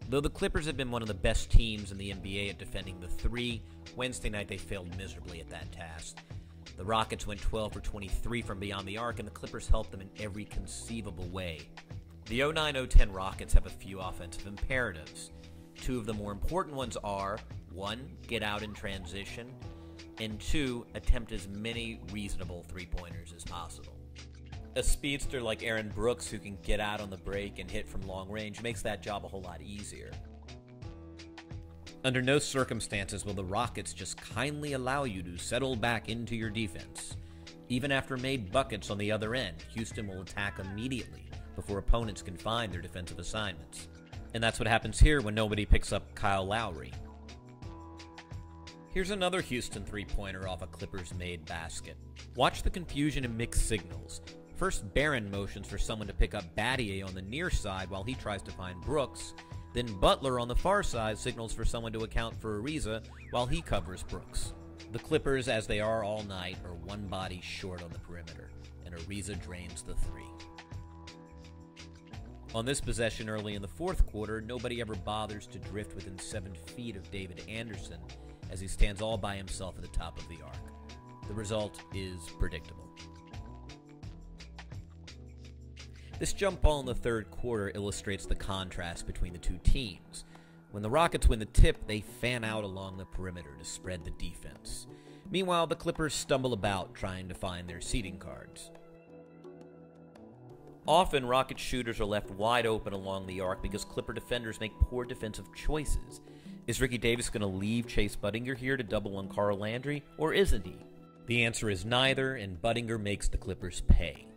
Though the Clippers have been one of the best teams in the NBA at defending the three, Wednesday night they failed miserably at that task. The Rockets went 12 for 23 from beyond the arc, and the Clippers helped them in every conceivable way. The 09-010 Rockets have a few offensive imperatives. Two of the more important ones are, 1. Get out in transition, and 2. Attempt as many reasonable three-pointers as possible. A speedster like Aaron Brooks who can get out on the break and hit from long range makes that job a whole lot easier. Under no circumstances will the Rockets just kindly allow you to settle back into your defense. Even after made buckets on the other end, Houston will attack immediately before opponents can find their defensive assignments. And that's what happens here when nobody picks up Kyle Lowry. Here's another Houston three-pointer off a Clippers-made basket. Watch the confusion and mixed signals. First, Barron motions for someone to pick up Battier on the near side while he tries to find Brooks. Then Butler on the far side signals for someone to account for Ariza while he covers Brooks. The Clippers, as they are all night, are one body short on the perimeter, and Ariza drains the three. On this possession early in the fourth quarter, nobody ever bothers to drift within 7 feet of David Anderson as he stands all by himself at the top of the arc. The result is predictable. This jump ball in the third quarter illustrates the contrast between the two teams. When the Rockets win the tip, they fan out along the perimeter to spread the defense. Meanwhile, the Clippers stumble about trying to find their seeding cards. Often, Rocket shooters are left wide open along the arc because Clipper defenders make poor defensive choices. Is Ricky Davis going to leave Chase Budinger here to double on Carl Landry, or isn't he? The answer is neither, and Budinger makes the Clippers pay.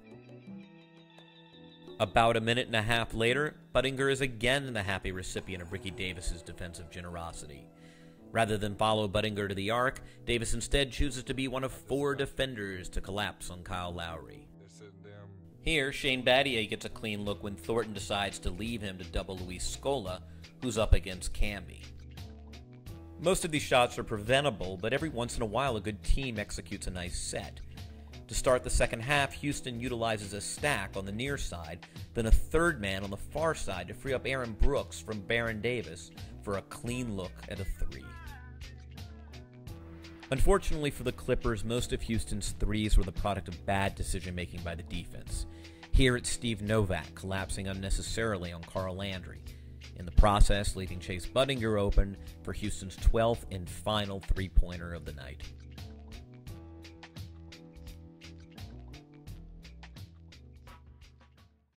About a minute and a half later, Budinger is again the happy recipient of Ricky Davis's defensive generosity. Rather than follow Budinger to the arc, Davis instead chooses to be one of 4 defenders to collapse on Kyle Lowry. Here, Shane Battier gets a clean look when Thornton decides to leave him to double Luis Scola, who's up against Camby. Most of these shots are preventable, but every once in a while a good team executes a nice set. To start the second half, Houston utilizes a stack on the near side, then a third man on the far side to free up Aaron Brooks from Baron Davis for a clean look at a three. Unfortunately for the Clippers, most of Houston's threes were the product of bad decision-making by the defense. Here it's Steve Novak collapsing unnecessarily on Carl Landry, in the process leaving Chase Budinger open for Houston's 12th and final three-pointer of the night.